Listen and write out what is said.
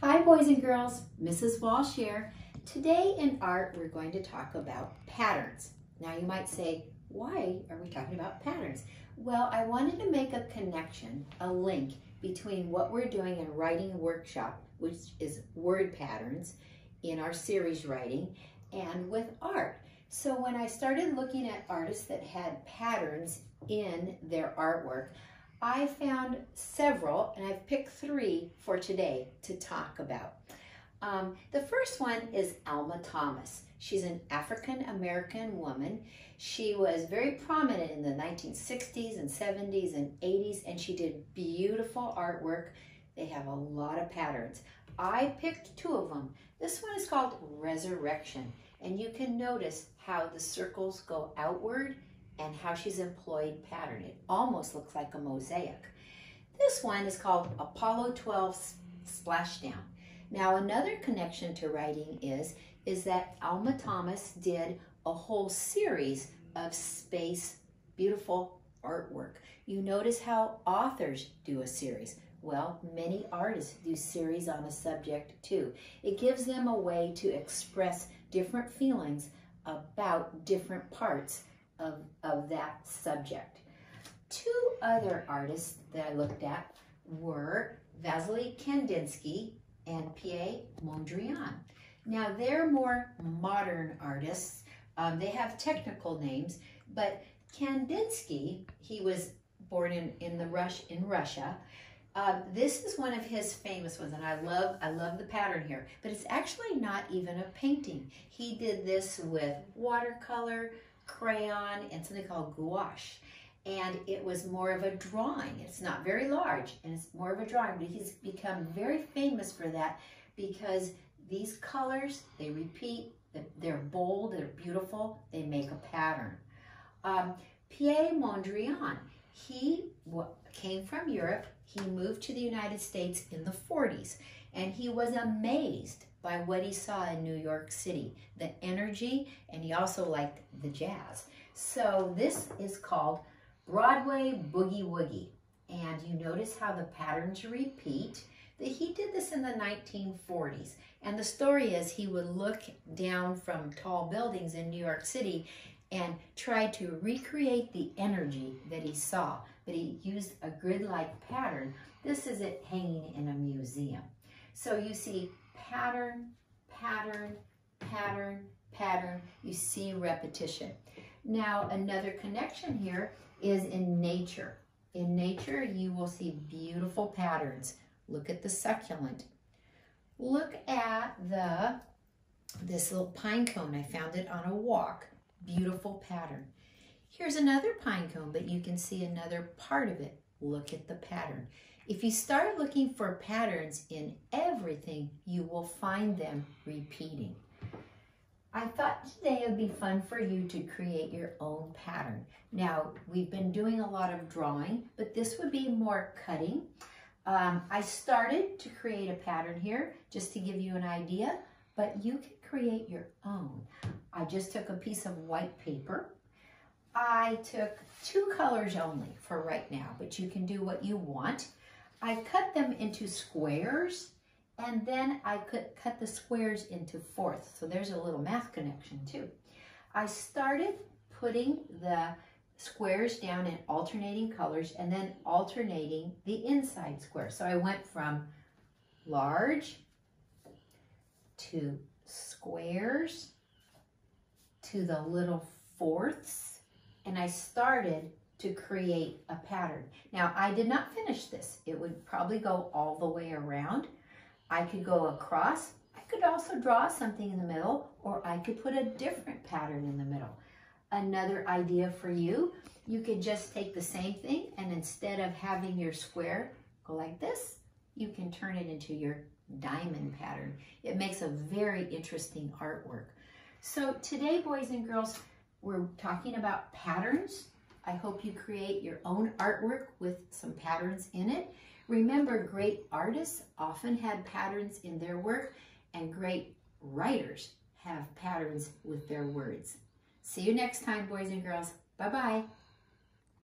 Hi boys and girls, Mrs. Walsh here. Today in art we're going to talk about patterns. Now you might say, why are we talking about patterns? Well, I wanted to make a connection, a link between what we're doing in writing workshop, which is word patterns in our series writing, and with art. So when I started looking at artists that had patterns in their artwork, I found several, and I've picked 3 for today to talk about. The first one is Alma Thomas. She's an African-American woman. She was very prominent in the 1960s and 70s and 80s, and she did beautiful artwork. They have a lot of patterns. I picked 2 of them. This one is called Resurrection, and you can notice how the circles go outward and how she's employed pattern. It almost looks like a mosaic. This one is called Apollo 12 Splashdown. Now another connection to writing is that Alma Thomas did a whole series of space, beautiful artwork. You notice how authors do a series. Well, many artists do series on a subject too. It gives them a way to express different feelings about different parts of that subject. 2 other artists that I looked at were Vasily Kandinsky and Pierre Mondrian. Now they're more modern artists. They have technical names, but Kandinsky, he was born in Russia. This is one of his famous ones, and I love the pattern here, but it's actually not even a painting. He did this with watercolor, crayon, and something called gouache, and it was more of a drawing. It's not very large, and it's more of a drawing, but he's become very famous for that because these colors, they repeat, they're bold, they're beautiful, they make a pattern. Pierre Mondrian, he came from Europe. He moved to the United States in the 40s, and he was amazed by what he saw in New York City, the energy, and he also liked the jazz. So this is called Broadway Boogie Woogie, and you notice how the patterns repeat. He did this in the 1940s, and the story is he would look down from tall buildings in New York City and try to recreate the energy that he saw, but he used a grid-like pattern. This is it hanging in a museum. So you see pattern, pattern, pattern, pattern. You see repetition. Now another connection here is in nature. In nature, you will see beautiful patterns. Look at the succulent. Look at this little pine cone. I found it on a walk. Beautiful pattern. Here's another pine cone, but you can see another part of it. Look at the pattern. If you start looking for patterns in everything, you will find them repeating. I thought today it would be fun for you to create your own pattern. Now, we've been doing a lot of drawing, but this would be more cutting. I started to create a pattern here just to give you an idea, but you can create your own. I just took a piece of white paper. I took 2 colors only for right now, but you can do what you want. I cut them into squares, and then I could cut the squares into fourths. So there's a little math connection too. I started putting the squares down in alternating colors and then alternating the inside square. So I went from large to squares to the little fourths, and I started to create a pattern. Now, I did not finish this. It would probably go all the way around. I could go across. I could also draw something in the middle, or I could put a different pattern in the middle. Another idea for you, you could just take the same thing, and instead of having your square go like this, you can turn it into your diamond pattern. It makes a very interesting artwork. So today, boys and girls, we're talking about patterns. I hope you create your own artwork with some patterns in it. Remember, great artists often had patterns in their work, and great writers have patterns with their words. See you next time, boys and girls. Bye-bye.